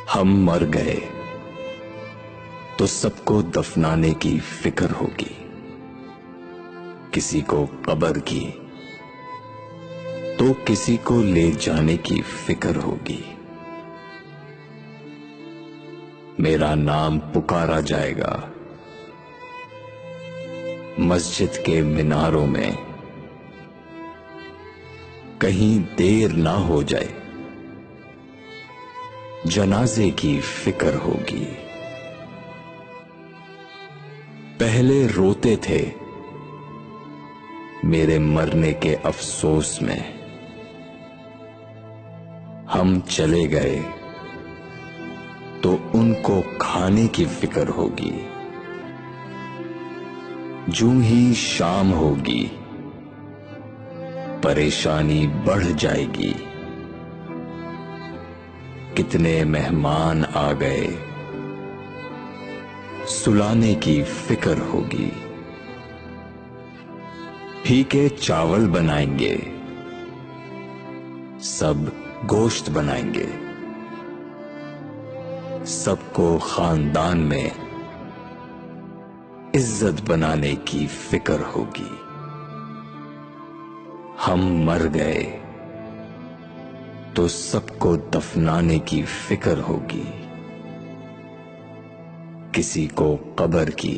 हम मर गए तो सबको दफनाने की फिक्र होगी, किसी को कब्र की तो किसी को ले जाने की फिक्र होगी। मेरा नाम पुकारा जाएगा मस्जिद के मीनारों में, कहीं देर ना हो जाए जनाजे की फिक्र होगी। पहले रोते थे मेरे मरने के अफसोस में, हम चले गए तो उनको खाने की फिक्र होगी। जूं ही शाम होगी परेशानी बढ़ जाएगी, कितने मेहमान आ गए सुलाने की फिक्र होगी। फीके चावल बनाएंगे, सब गोश्त बनाएंगे, सबको खानदान में इज्जत बनाने की फिक्र होगी। हम मर गए तो सबको दफनाने की फिक्र होगी, किसी को कब्र की